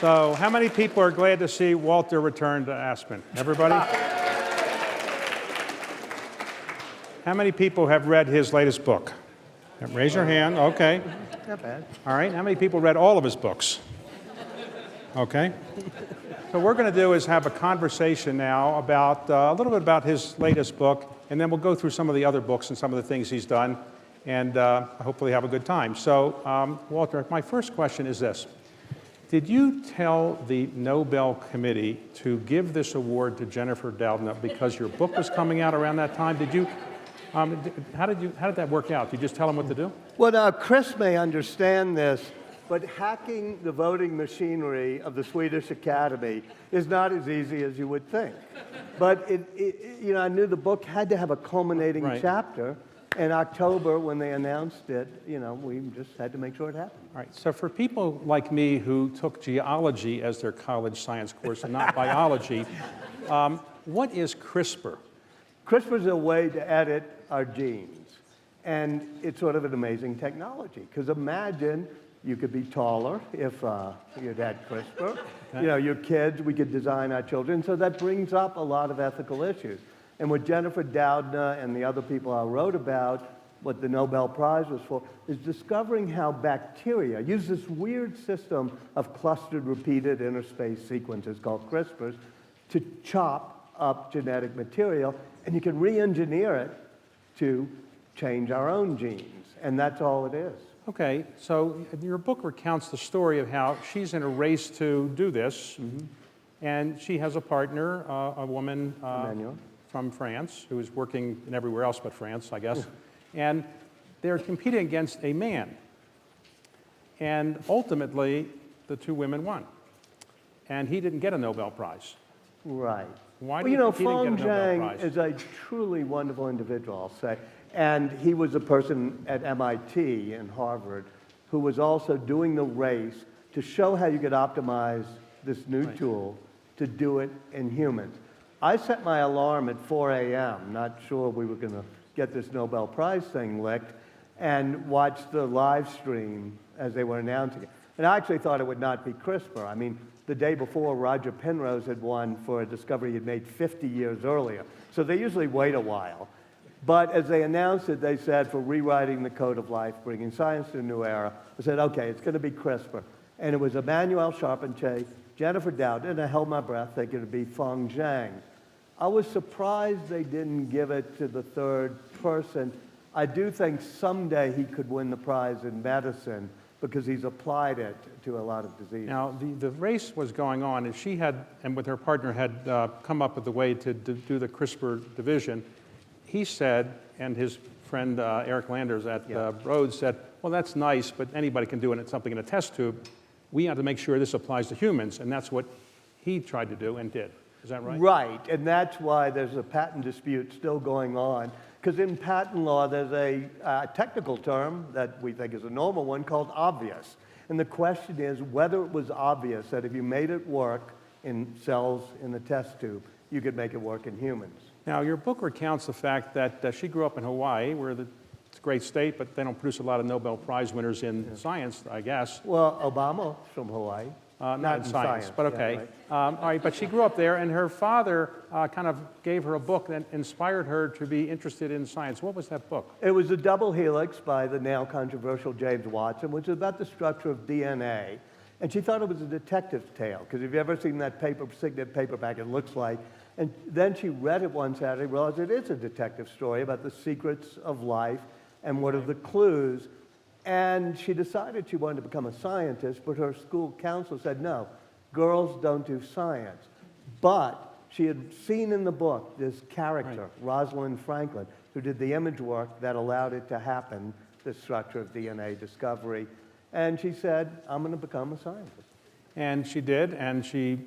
So how many people are glad to see Walter return to Aspen? Everybody? How many people have read his latest book? Raise your hand. Okay. Not bad. All right. How many people read all of his books? Okay. So what we're going to do is have a conversation now about a little bit about his latest book, and then we'll go through some of the other books and some of the things he's done, and hopefully have a good time. So, Walter, my first question is this. Did you tell the Nobel Committee to give this award to Jennifer Doudna because your book was coming out around that time? Did you? How did that work out? Did you just tell them what to do? Well, now, Chris may understand this, but hacking the voting machinery of the Swedish Academy is not as easy as you would think. But I knew the book had to have a culminating chapter. In October, when they announced it, we just had to make sure it happened. All right. So for people like me who took geology as their college science course and not biology, what is CRISPR? CRISPR is a way to edit our genes. And it's sort of an amazing technology. Because imagine you could be taller if you'd had CRISPR. Okay. Your kids, we could design our children. So that brings up a lot of ethical issues. And what Jennifer Doudna and the other people I wrote about, what the Nobel Prize was for, is discovering how bacteria use this weird system of clustered repeated interspace sequences called CRISPRs to chop up genetic material, and you can re-engineer it to change our own genes. And that's all it is. Okay, so your book recounts the story of how she's in a race to do this, and she has a partner, a woman from France, who is working in everywhere else but France, I guess, and they're competing against a man. And ultimately, the two women won. And he didn't get a Nobel Prize. Right. Why did he didn't get a Nobel Prize? Feng is a truly wonderful individual, I'll say. And he was a person at MIT and Harvard who was also doing the race to show how you could optimize this new tool to do it in humans. I set my alarm at 4 a.m., not sure we were going to get this Nobel Prize thing licked, and watched the live stream as they were announcing it. And I actually thought it would not be CRISPR. I mean, the day before, Roger Penrose had won for a discovery he had made 50 years earlier. So they usually wait a while. But as they announced it, they said, for rewriting the code of life, bringing science to a new era, they said, okay, it's going to be CRISPR. And it was Emmanuel Charpentier, Jennifer Doudna, and I held my breath thinking it would be Feng Zhang. I was surprised they didn't give it to the third person. I do think someday he could win the prize in medicine because he's applied it to a lot of diseases. Now, the race was going on, and she had, and with her partner, had come up with a way to do the CRISPR division. He said, and his friend Eric Landers at Rhodes said, well, that's nice, but anybody can do it. It's something in a test tube. We have to make sure this applies to humans, and that's what he tried to do and did. Is that right? Right, and that's why there's a patent dispute still going on. Because in patent law, there's a technical term that we think is a normal one called obvious. And the question is whether it was obvious that if you made it work in cells in the test tube, you could make it work in humans. Now, your book recounts the fact that she grew up in Hawaii, where it's a great state, but they don't produce a lot of Nobel Prize winners in science, I guess. Well, Obama's from Hawaii. Not in science, but okay. Yeah, right. All right, but she grew up there, and her father kind of gave her a book that inspired her to be interested in science. What was that book? It was A Double Helix by the now controversial James Watson, which is about the structure of DNA. And she thought it was a detective's tale, because if you've ever seen that signet paperback, it looks like. And then she read it one Saturday, realized it is a detective story about the secrets of life and what are the clues. And she decided she wanted to become a scientist, but her school counselor said, no, girls don't do science. But she had seen in the book this character, Rosalind Franklin, who did the image work that allowed it to happen, the structure of DNA discovery. And she said, I'm going to become a scientist. And she did, and she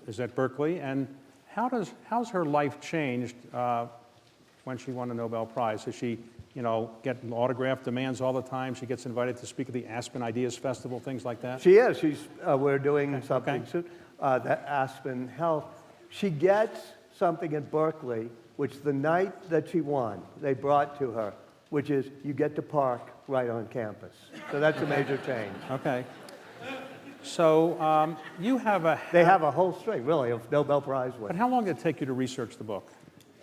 is at Berkeley. And how's her life changed when she won a Nobel Prize? Has she get autograph demands all the time? She gets invited to speak at the Aspen Ideas Festival, things like that? She is. We're doing something soon, the Aspen Health. She gets something at Berkeley, which the night that she won, they brought to her, which is you get to park right on campus. So that's a major change. Okay. So you have a... They have a whole string, really, of Nobel Prize But winners. how long did it take you to research the book?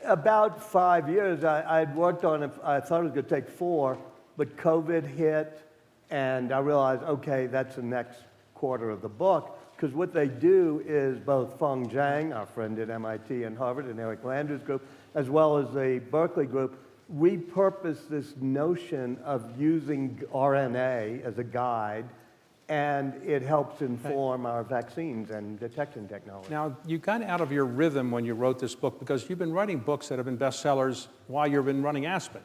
About 5 years. I'd worked on it. I thought it was going to take 4, but COVID hit, and I realized, okay, that's the next quarter of the book. Because what they do is both Feng Zhang, our friend at MIT and Harvard, and Eric Lander's group, as well as the Berkeley group, repurpose this notion of using RNA as a guide, and it helps inform our vaccines and detection technology. Now, you got out of your rhythm when you wrote this book because you've been writing books that have been bestsellers while you've been running Aspen.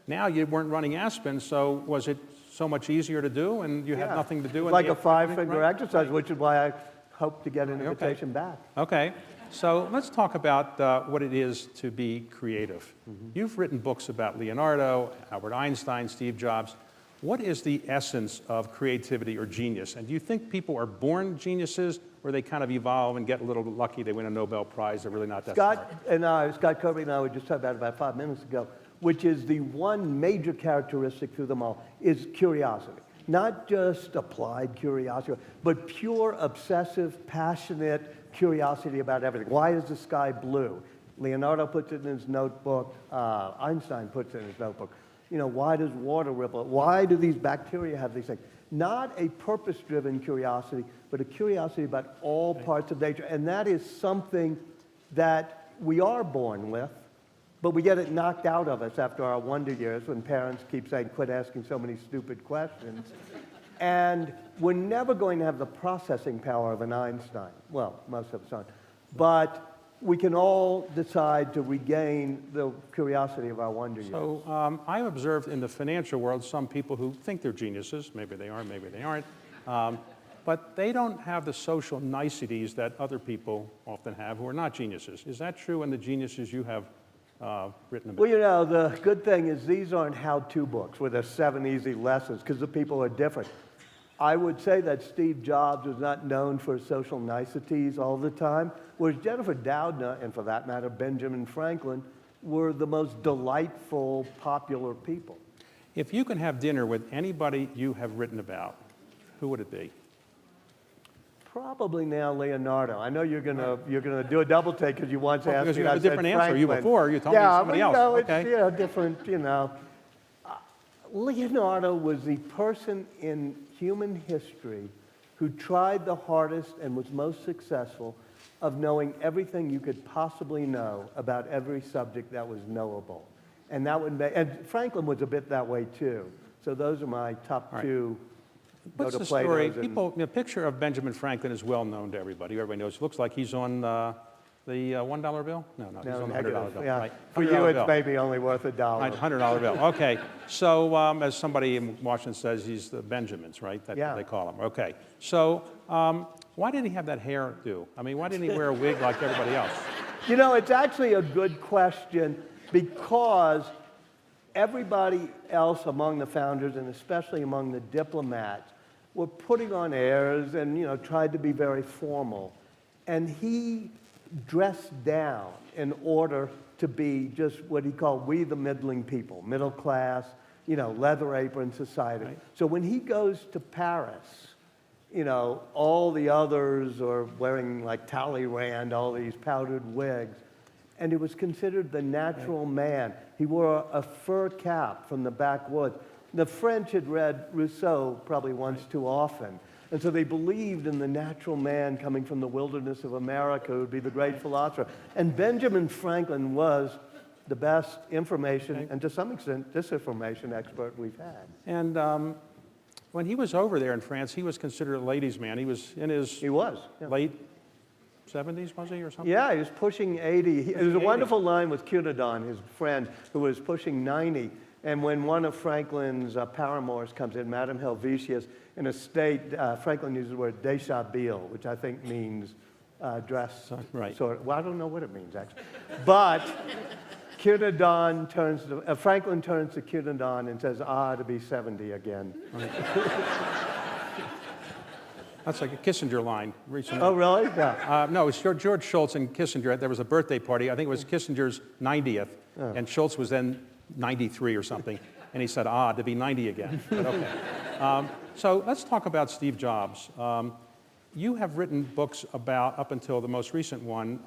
Now you weren't running Aspen, so was it so much easier to do and you had nothing to do? It's like a 5-finger exercise, which is why I hope to get an invitation back. Okay, so let's talk about what it is to be creative. You've written books about Leonardo, Albert Einstein, Steve Jobs. What is the essence of creativity or genius? And do you think people are born geniuses, or they kind of evolve and get a little lucky, they win a Nobel Prize, they're really not that smart? Scott Kirby and I were just talking about 5 minutes ago, which is the one major characteristic through them all, is curiosity. Not just applied curiosity, but pure, obsessive, passionate curiosity about everything. Why is the sky blue? Leonardo puts it in his notebook. Einstein puts it in his notebook. You know, why does water ripple? Why do these bacteria have these things? Not a purpose-driven curiosity, but a curiosity about all parts of nature. And that is something that we are born with, but we get it knocked out of us after our wonder years when parents keep saying, quit asking so many stupid questions. And we're never going to have the processing power of an Einstein. Well, most of us aren't. But we can all decide to regain the curiosity of our wonder years. So I've observed in the financial world some people who think they're geniuses. Maybe they are, maybe they aren't. But they don't have the social niceties that other people often have who are not geniuses. Is that true in the geniuses you have written about? Well, you know, the good thing is these aren't how-to books where there's 7 easy lessons because the people are different. I would say that Steve Jobs was not known for social niceties all the time, whereas Jennifer Doudna, and for that matter, Benjamin Franklin, were the most delightful, popular people. If you can have dinner with anybody you have written about, who would it be? Probably now Leonardo. I know you're gonna do a double take because you want to ask Because me. you have a different answer. You before you told me somebody else. Yeah, Okay. it's, you know, different. You know, Leonardo was the person in human history who tried the hardest and was most successful of knowing everything you could possibly know about every subject that was knowable. And that would make, and Franklin was a bit that way too. So those are my top 2. What's the story? People, the picture of Benjamin Franklin is well known to everybody. Everybody knows. It looks like he's on the $1 bill? No, he's on the $100 bill. Yeah. Right. For you, it's maybe only worth $1. Right, $100 bill. Okay. So as somebody in Washington says, he's the Benjamins, right? That's what they call him. Okay. So why did he have that hairdo? I mean, why didn't he wear a wig like everybody else? You know, it's actually a good question because everybody else among the founders, and especially among the diplomats, were putting on airs and, you know, tried to be very formal. And he dressed down in order to be just what he called we the middling people, middle class, you know, leather apron society. Right. So when he goes to Paris, you know, all the others are wearing like Talleyrand, all these powdered wigs, and he was considered the natural man. He wore a fur cap from the backwoods. The French had read Rousseau probably once too often, and so they believed in the natural man coming from the wilderness of America who would be the great philosopher. And Benjamin Franklin was the best information and to some extent disinformation expert we've had. And when he was over there in France, he was considered a ladies' man. He was in his late 70s, was he, or something? Yeah, he was pushing 80. There was a wonderful line with Cunedon, his friend, who was pushing 90. And when one of Franklin's paramours comes in, Madame Helvetius, in a state, Franklin uses the word déshabille, which I think means dress. Right. Sort of, well, I don't know what it means, actually. But Cunedon turns to, Franklin turns to Cunedon and says, to be 70 again. Right. That's like a Kissinger line recently. Oh, really? Yeah. No, it's George Shultz and Kissinger. There was a birthday party. I think it was Kissinger's 90th, and Shultz was then 93 or something, and he said, to be 90 again. But okay. So let's talk about Steve Jobs. you have written books about, up until the most recent one,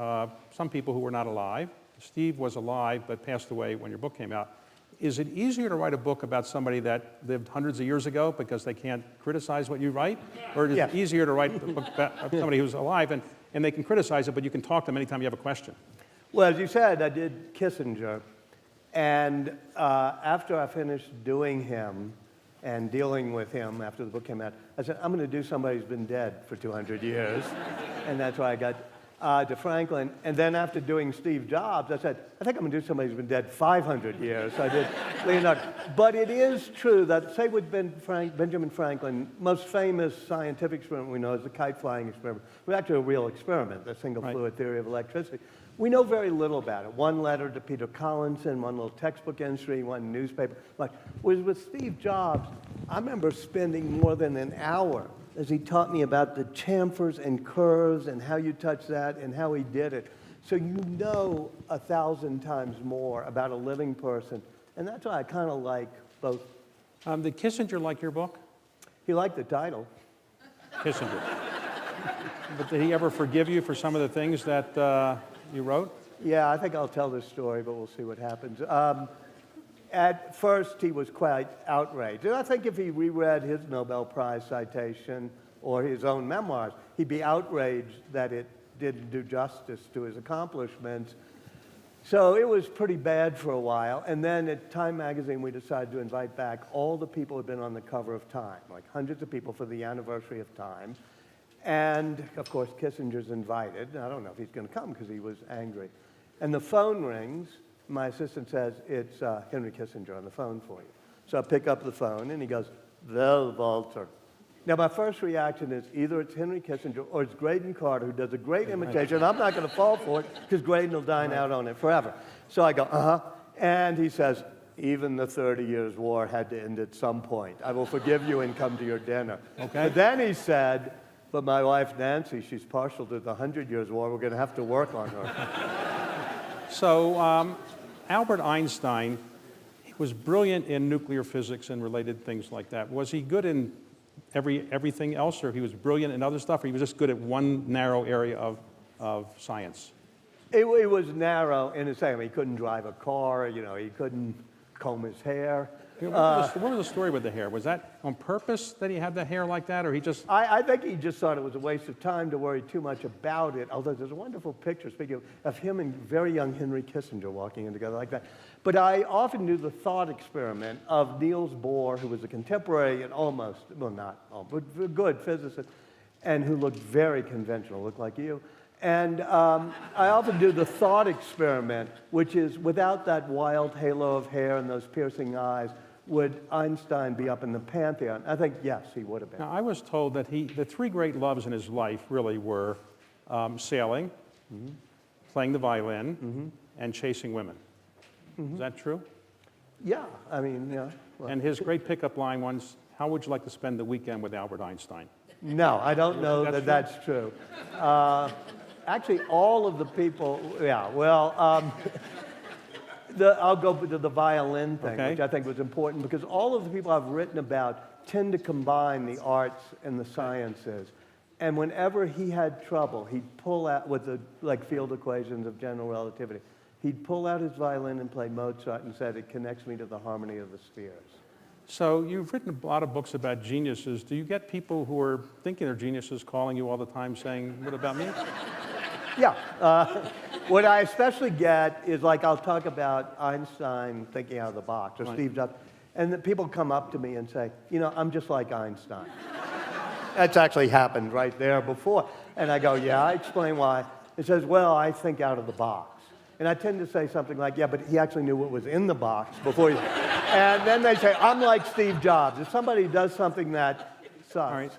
some people who were not alive. Steve was alive but passed away when your book came out. Is it easier to write a book about somebody that lived hundreds of years ago because they can't criticize what you write? Or is it easier to write a book about somebody who's alive and they can criticize it, but you can talk to them anytime you have a question? Well, as you said, I did Kissinger. And after I finished doing him and dealing with him after the book came out, I said, I'm going to do somebody who's been dead for 200 years. And that's why I got to Franklin. And then after doing Steve Jobs, I said, I think I'm going to do somebody who's been dead 500 years. So I did Leonardo. But it is true that, say with Benjamin Franklin, most famous scientific experiment we know is the kite flying experiment. It was actually a real experiment, the single fluid theory of electricity. We know very little about it. One letter to Peter Collinson, one little textbook entry, one newspaper. Whereas with Steve Jobs, I remember spending more than an hour as he taught me about the chamfers and curves and how you touch that and how he did it. So you know 1,000 times more about a living person. And that's why I kind of like both. Did Kissinger like your book? He liked the title. Kissinger. But did he ever forgive you for some of the things that you wrote? Yeah, I think I'll tell this story, but we'll see what happens. At first, he was quite outraged. And I think if he reread his Nobel Prize citation or his own memoirs, he'd be outraged that it didn't do justice to his accomplishments. So it was pretty bad for a while. And then at Time magazine, we decided to invite back all the people who had been on the cover of Time, like hundreds of people for the anniversary of Time. And, of course, Kissinger's invited. I don't know if he's going to come because he was angry. And the phone rings. My assistant says, it's Henry Kissinger on the phone for you. So I pick up the phone, and he goes, well, Walter. Now, my first reaction is either it's Henry Kissinger or it's Graydon Carter, who does a great imitation. I'm not going to fall for it because Graydon will dine out on it forever. So I go, uh-huh. And he says, even the 30 Years' War had to end at some point. I will forgive you and come to your dinner. Okay. But then he said, but my wife, Nancy, she's partial to the 100 Years' War. We're going to have to work on her. So Albert Einstein was brilliant in nuclear physics and related things like that. Was he good in everything else, or he was brilliant in other stuff, or he was just good at one narrow area of science? It was narrow in the same. He couldn't drive a car, you know, he couldn't comb his hair. What was the story with the hair? Was that on purpose that he had the hair like that, or he just... I think he just thought it was a waste of time to worry too much about it, although there's a wonderful picture, speaking of him and very young Henry Kissinger walking in together like that. But I often do the thought experiment of Niels Bohr, who was a contemporary and almost, well, not almost, but a good physicist, and who looked very conventional, looked like you. And I often do the thought experiment, which is without that wild halo of hair and those piercing eyes, would Einstein be up in the pantheon? I think, yes, he would have been. Now, I was told that the three great loves in his life really were sailing, playing the violin, and chasing women. Is that true? Yeah, I mean, yeah. Well, And his great pickup line was, how would you like to spend the weekend with Albert Einstein? no, I don't know that that's true. Actually, all of the people, yeah, well, I'll go to the violin thing, which I think was important, because all of the people I've written about tend to combine the arts and the sciences. And whenever he had trouble, he'd pull out, with the field equations of general relativity, he'd pull out his violin and play Mozart and said, it connects me to the harmony of the spheres. So you've written a lot of books about geniuses. Do you get people who are thinking they're geniuses calling you all the time saying, what about me? Yeah. What I especially get is, like, I'll talk about Einstein thinking out of the box, or Steve Jobs, and then people come up to me and say, you know, I'm just like Einstein. That's actually happened right there before. And I go, yeah, I explain why. It says, well, I think out of the box. And I tend to say something like, yeah, but he actually knew what was in the box before he... And then they say, I'm like Steve Jobs. If somebody does something that sucks,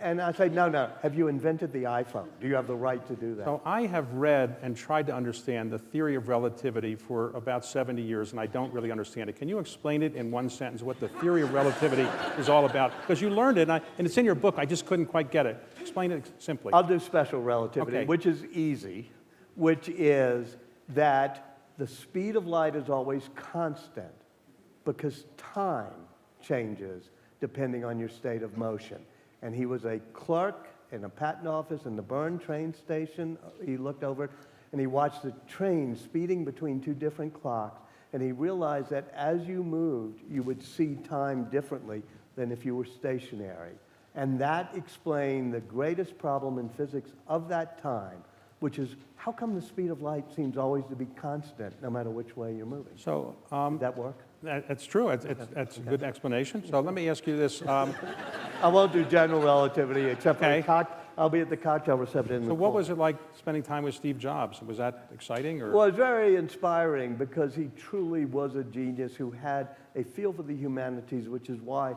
and I say, no, have you invented the iPhone? Do you have the right to do that? So I have read and tried to understand the theory of relativity for about 70 years, and I don't really understand it. Can you explain it in one sentence, what the theory of relativity is all about? Because you learned it, and it's in your book. I just couldn't quite get it. Explain it simply. I'll do special relativity, which is easy, which is that the speed of light is always constant because time changes depending on your state of motion. And he was a clerk in a patent office, in the Bern train station. He looked over it, and he watched the train speeding between two different clocks, and he realized that as you moved, you would see time differently than if you were stationary. And that explained the greatest problem in physics of that time, which is how come the speed of light seems always to be constant no matter which way you're moving? So Did that work? that's true. That's a good explanation. So let me ask you this. I won't do general relativity except for Okay. I'll be at the cocktail reception in the So what fall. was it like spending time with Steve Jobs? Was that exciting? Or? Well, it's very inspiring because he truly was a genius who had a feel for the humanities, which is why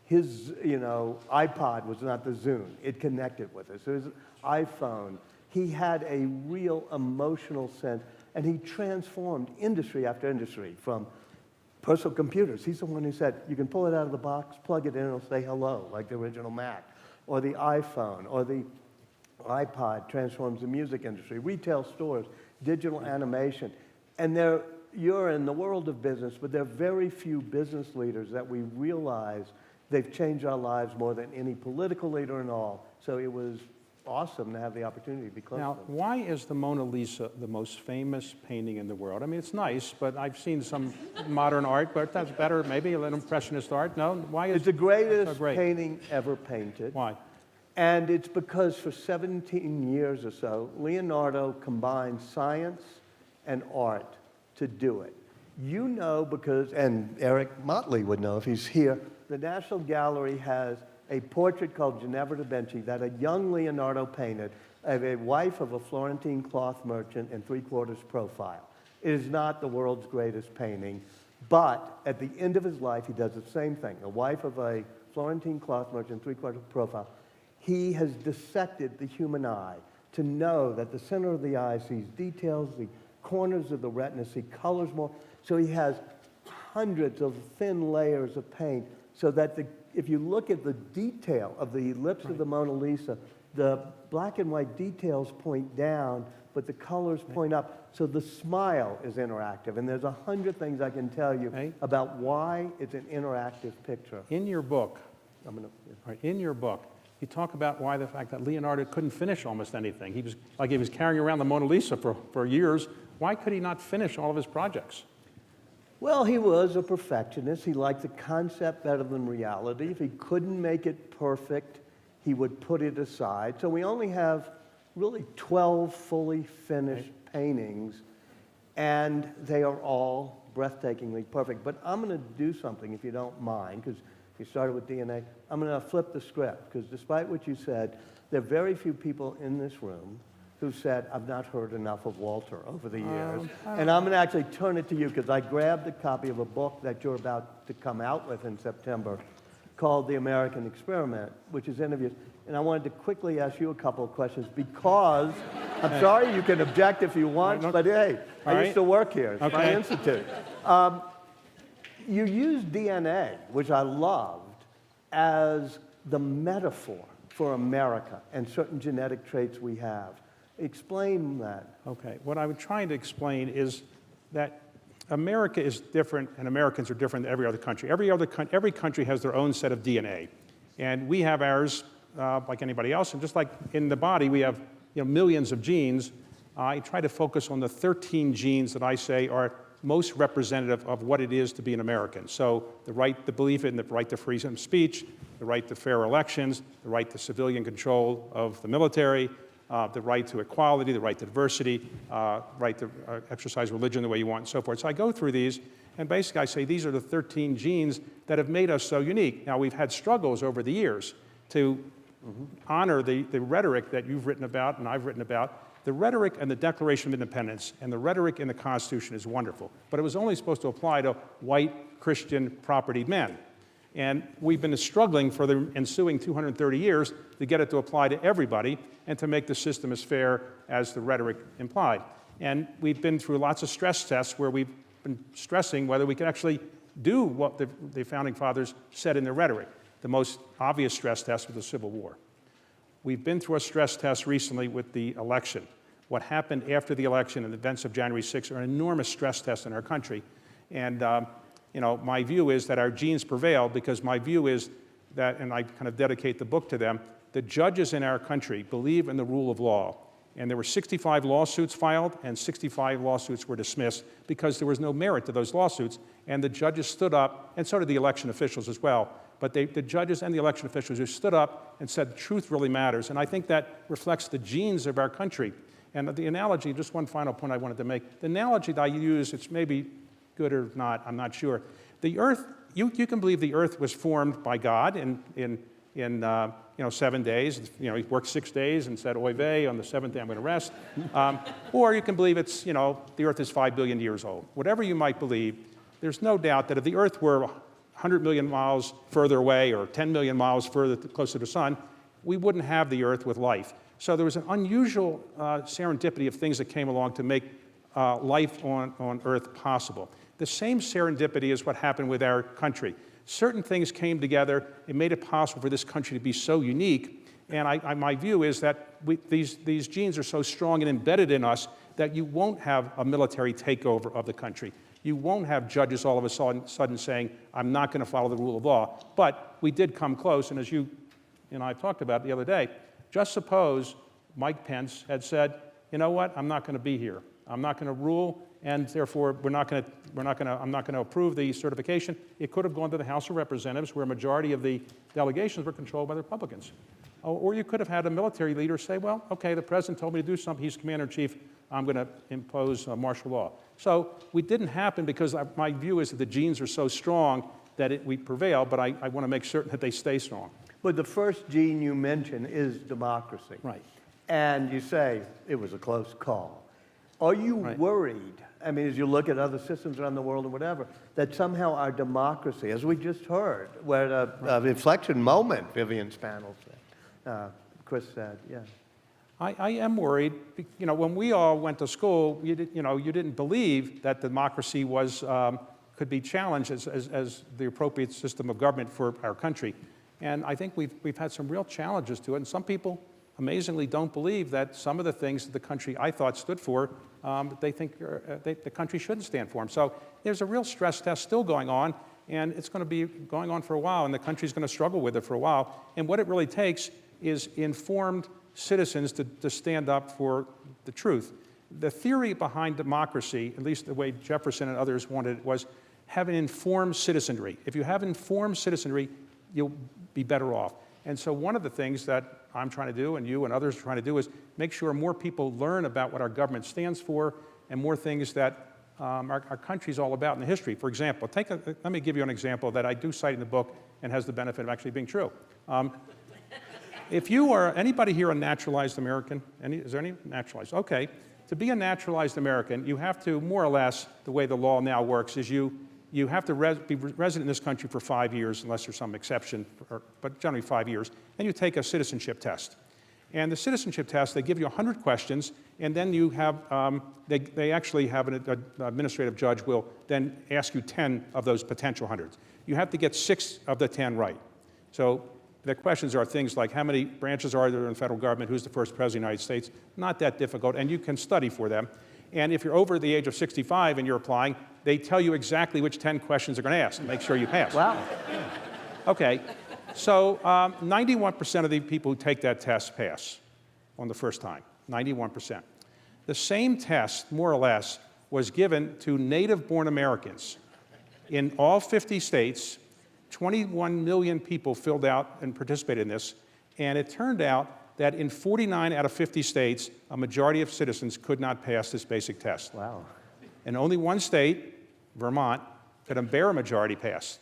his, iPod was not the Zune. It connected with us. His iPhone, he had a real emotional sense, and he transformed industry after industry from personal computers. He's the one who said, you can pull it out of the box, plug it in, it'll say hello, like the original Mac. Or the iPhone, or the iPod transforms the music industry, retail stores, digital animation. And you're in the world of business, but there are very few business leaders that we realize they've changed our lives more than any political leader and all. So it was awesome to have the opportunity to be close Now, to them. why is the Mona Lisa the most famous painting in the world? I mean, it's nice, but I've seen some modern art, but that's better, maybe, a little impressionist art. No? Why is It's the greatest so great? painting ever painted. Why? And it's because for 17 years or so, Leonardo combined science and art to do it. You know because, and Eric Motley would know if he's here, the National Gallery has a portrait called Ginevra da Vinci that a young Leonardo painted of a wife of a Florentine cloth merchant in three-quarters profile. It is not the world's greatest painting, but at the end of his life, he does the same thing. A wife of a Florentine cloth merchant, three-quarters profile. He has dissected the human eye to know that the center of the eye sees details, the corners of the retina see colors more. So he has hundreds of thin layers of paint so that if you look at the detail of the lips of the Mona Lisa, the black and white details point down, but the colors point up. So the smile is interactive. And there's 100 things I can tell you about why it's an interactive picture. In your book, you talk about why the fact that Leonardo couldn't finish almost anything. He was carrying around the Mona Lisa for years. Why could he not finish all of his projects? Well, he was a perfectionist. He liked the concept better than reality. If he couldn't make it perfect, he would put it aside. So we only have really 12 fully finished paintings, and they are all breathtakingly perfect. But I'm going to do something, if you don't mind, because you started with DNA. I'm going to flip the script, because despite what you said, there are very few people in this room who said, I've not heard enough of Walter over the years. And I'm going to actually turn it to you, because I grabbed a copy of a book that you're about to come out with in September called The American Experiment, which is interviews. And I wanted to quickly ask you a couple of questions, because I'm sorry, you can object if you want, but hey, I used to work here. It's my institute. You use DNA, which I loved, as the metaphor for America and certain genetic traits we have. Explain that. Okay. What I'm trying to explain is that America is different, and Americans are different than every other country. Every country has their own set of DNA, and we have ours like anybody else. And just like in the body, we have millions of genes. I try to focus on the 13 genes that I say are most representative of what it is to be an American. So the belief in the right to freedom of speech, the right to fair elections, the right to civilian control of the military, the right to equality, the right to diversity, right to exercise religion the way you want, and so forth. So I go through these, and basically I say these are the 13 genes that have made us so unique. Now, we've had struggles over the years to honor the rhetoric that you've written about and I've written about. The rhetoric and the Declaration of Independence and the rhetoric in the Constitution is wonderful, but it was only supposed to apply to white, Christian, propertied men. And we've been struggling for the ensuing 230 years to get it to apply to everybody and to make the system as fair as the rhetoric implied. And we've been through lots of stress tests where we've been stressing whether we can actually do what the Founding Fathers said in their rhetoric. The most obvious stress test was the Civil War. We've been through a stress test recently with the election. What happened after the election and the events of January 6th are an enormous stress test in our country. And my view is that our genes prevail, because my view is and I kind of dedicate the book to them, the judges in our country believe in the rule of law. And there were 65 lawsuits filed, and 65 lawsuits were dismissed because there was no merit to those lawsuits. And the judges stood up, and so did the election officials as well. But the judges and the election officials just stood up and said, the truth really matters. And I think that reflects the genes of our country. And the analogy, just one final point I wanted to make, the analogy that I use, it's maybe good or not, I'm not sure. The Earth, you can believe the Earth was formed by God in 7 days. He worked 6 days and said, oy vey, on the seventh day I'm going to rest. Or you can believe it's, the Earth is 5 billion years old. Whatever you might believe, there's no doubt that if the Earth were 100 million miles further away or 10 million miles further closer to the sun, we wouldn't have the Earth with life. So there was an unusual serendipity of things that came along to make life on Earth possible. The same serendipity is what happened with our country. Certain things came together. It made it possible for this country to be so unique. And my view is that these genes are so strong and embedded in us that you won't have a military takeover of the country. You won't have judges all of a sudden saying, I'm not going to follow the rule of law. But we did come close, and as you and I talked about the other day, just suppose Mike Pence had said, you know what, I'm not going to be here. I'm not going to rule, and therefore I'm not going to approve the certification. It could have gone to the House of Representatives, where a majority of the delegations were controlled by the Republicans. Or you could have had a military leader say, well, okay, the president told me to do something. He's commander-in-chief. I'm going to impose martial law. So it didn't happen because my view is that the genes are so strong that we prevail, but I want to make certain that they stay strong. But the first gene you mention is democracy. Right. And you say it was a close call. Are you worried, I mean, as you look at other systems around the world or whatever, that somehow our democracy, as we just heard, we're at an inflection moment, Vivian's panel said, Chris said, yeah. I am worried. When we all went to school, you didn't believe that democracy could be challenged as the appropriate system of government for our country. And I think we've had some real challenges to it. And some people, amazingly, don't believe that some of the things that the country I thought stood for, they think the country shouldn't stand for them. So there's a real stress test still going on, and it's going to be going on for a while, and the country's going to struggle with it for a while. And what it really takes is informed citizens to stand up for the truth. The theory behind democracy, at least the way Jefferson and others wanted it, was have an informed citizenry. If you have informed citizenry, you'll be better off. And so one of the things that I'm trying to do, and you and others are trying to do, is make sure more people learn about what our government stands for and more things that our country's all about in the history. For example, let me give you an example that I do cite in the book and has the benefit of actually being true. If you are, anybody here a naturalized American? Is there any naturalized? Okay. To be a naturalized American, you have to, more or less, the way the law now works is you have to be resident in this country for 5 years, unless there's some exception, but generally 5 years. Then you take a citizenship test. And the citizenship test, they give you 100 questions, and then you have, they actually have an administrative judge will then ask you 10 of those potential hundreds. You have to get 6 of the 10 right. So the questions are things like how many branches are there in the federal government, who's the first president of the United States, not that difficult, and you can study for them. And if you're over the age of 65 and you're applying, they tell you exactly which 10 questions they're going to ask to make sure you pass. Wow. Okay, so 91% of the people who take that test pass on the first time, 91%. The same test, more or less, was given to native-born Americans in all 50 states. 21 million people filled out and participated in this, and it turned out that in 49 out of 50 states, a majority of citizens could not pass this basic test. Wow. And only one state, Vermont, could a bare majority pass.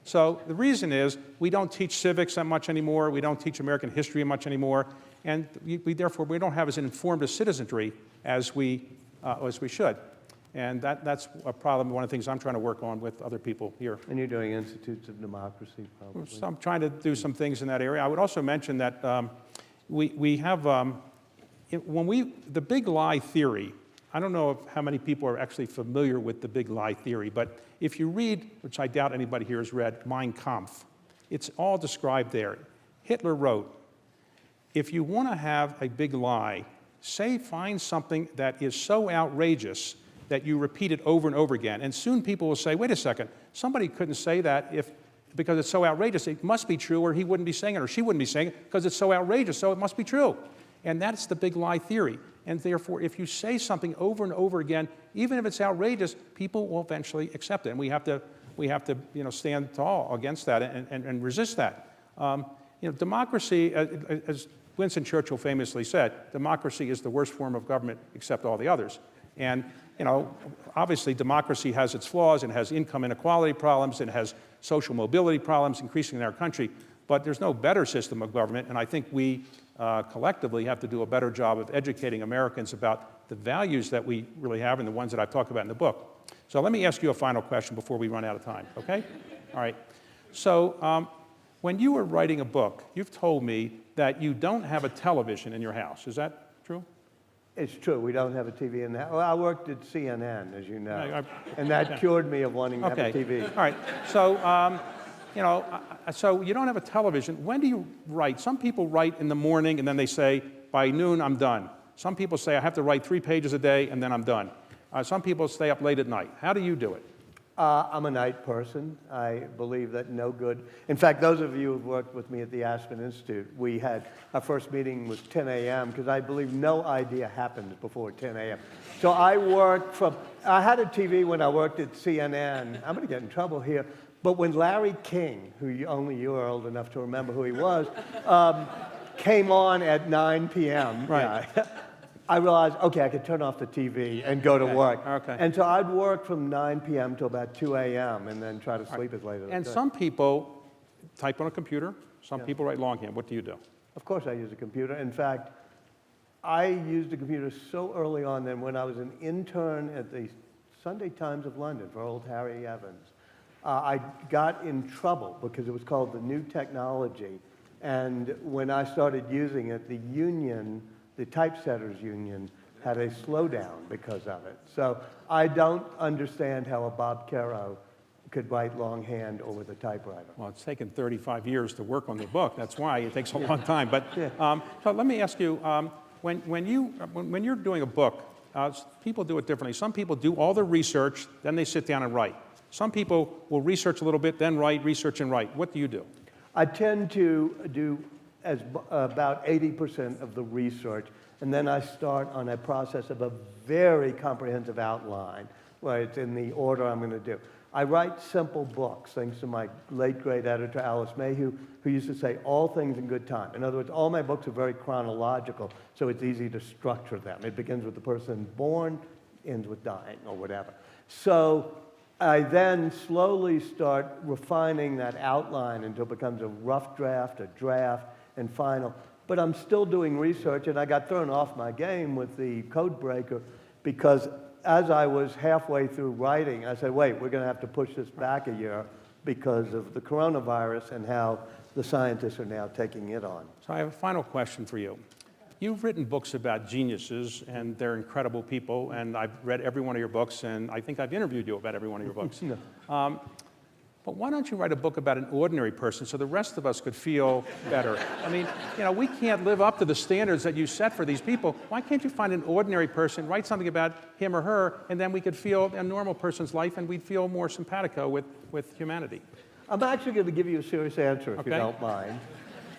So the reason is we don't teach civics that much anymore, we don't teach American history much anymore, and therefore we don't have as informed a citizenry as we should. And that's a problem, one of the things I'm trying to work on with other people here. And you're doing Institutes of Democracy, probably. So I'm trying to do some things in that area. I would also mention that we have, the big lie theory, I don't know how many people are actually familiar with the big lie theory, but if you read, which I doubt anybody here has read, Mein Kampf, it's all described there. Hitler wrote, if you want to have a big lie, find something that is so outrageous that you repeat it over and over again. And soon people will say, wait a second, somebody couldn't say that if because it's so outrageous. It must be true, or he wouldn't be saying it, or she wouldn't be saying it, because it's so outrageous, so it must be true. And that's the big lie theory. And therefore, if you say something over and over again, even if it's outrageous, people will eventually accept it. And we have to stand tall against that and resist that. Democracy, as Winston Churchill famously said, democracy is the worst form of government except all the others. And obviously democracy has its flaws and has income inequality problems and has social mobility problems increasing in our country, but there's no better system of government, and I think we collectively have to do a better job of educating Americans about the values that we really have and the ones that I've talked about in the book. So let me ask you a final question before we run out of time, okay? All right. So when you were writing a book, you've told me that you don't have a television in your house. Is that true? It's true. We don't have a TV in the house. Well, I worked at CNN, as you know, and that cured me of wanting to have a TV. All right. So, so you don't have a television. When do you write? Some people write in the morning, and then they say, by noon, I'm done. Some people say, I have to write 3 pages a day, and then I'm done. Some people stay up late at night. How do you do it? I'm a night person. I believe that no good. In fact, those of you who've worked with me at the Aspen Institute, we had our first meeting was 10 a.m. because I believe no idea happens before 10 a.m. So I had a TV when I worked at CNN. I'm going to get in trouble here. But when Larry King, who only you are old enough to remember who he was, came on at 9 p.m. Right. Yeah, I realized, okay, I could turn off the TV and go to work. Okay. And so I'd work from 9 p.m. to about 2 a.m. and then try to sleep as late as I could. And some people type on a computer. Some people write longhand. What do you do? Of course I use a computer. In fact, I used a computer so early on that when I was an intern at the Sunday Times of London for old Harry Evans, I got in trouble because it was called the new technology. And when I started using it, the union, the typesetters union, had a slowdown because of it. So I don't understand how a Bob Caro could write longhand or with a typewriter. Well, it's taken 35 years to work on the book. That's why it takes a long time. But so let me ask you, when you're doing a book, people do it differently. Some people do all the research, then they sit down and write. Some people will research a little bit, then write, research and write. What do you do? I tend to do about 80% of the research, and then I start on a process of a very comprehensive outline, where it's in the order I'm going to do. I write simple books, thanks to my late great editor, Alice Mayhew, who used to say, all things in good time. In other words, all my books are very chronological, so it's easy to structure them. It begins with the person born, ends with dying, or whatever. So I then slowly start refining that outline until it becomes a rough draft, a draft, and final. But I'm still doing research, and I got thrown off my game with the code breaker because as I was halfway through writing, I said, wait, we're going to have to push this back a year because of the coronavirus and how the scientists are now taking it on. So I have a final question for you. You've written books about geniuses, and they're incredible people, and I've read every one of your books, and I think I've interviewed you about every one of your books. No. But why don't you write a book about an ordinary person so the rest of us could feel better? I mean, we can't live up to the standards that you set for these people. Why can't you find an ordinary person, write something about him or her, and then we could feel a normal person's life, and we'd feel more simpatico with humanity? I'm actually going to give you a serious answer, if you don't mind,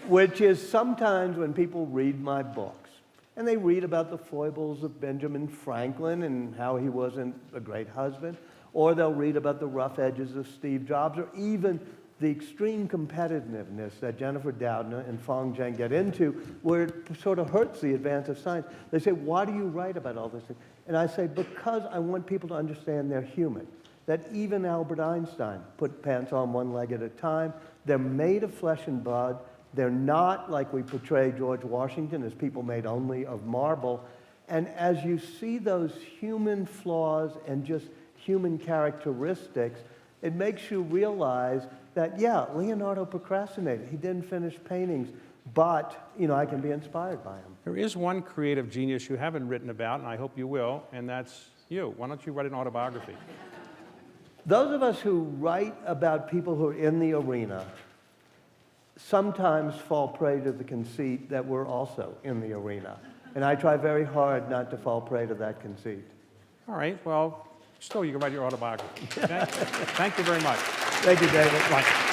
which is sometimes when people read my books, and they read about the foibles of Benjamin Franklin and how he wasn't a great husband, or they'll read about the rough edges of Steve Jobs, or even the extreme competitiveness that Jennifer Doudna and Fong Zheng get into, where it sort of hurts the advance of science. They say, why do you write about all this? And I say, because I want people to understand they're human, that even Albert Einstein put pants on one leg at a time. They're made of flesh and blood. They're not like we portray George Washington as people made only of marble. And as you see those human flaws and just human characteristics, it makes you realize that, yeah, Leonardo procrastinated. He didn't finish paintings, but, I can be inspired by him. There is one creative genius you haven't written about, and I hope you will, and that's you. Why don't you write an autobiography? Those of us who write about people who are in the arena sometimes fall prey to the conceit that we're also in the arena. And I try very hard not to fall prey to that conceit. All right, well, still you can write your autobiography. Okay? Thank you very much. Thank you, David. Bye.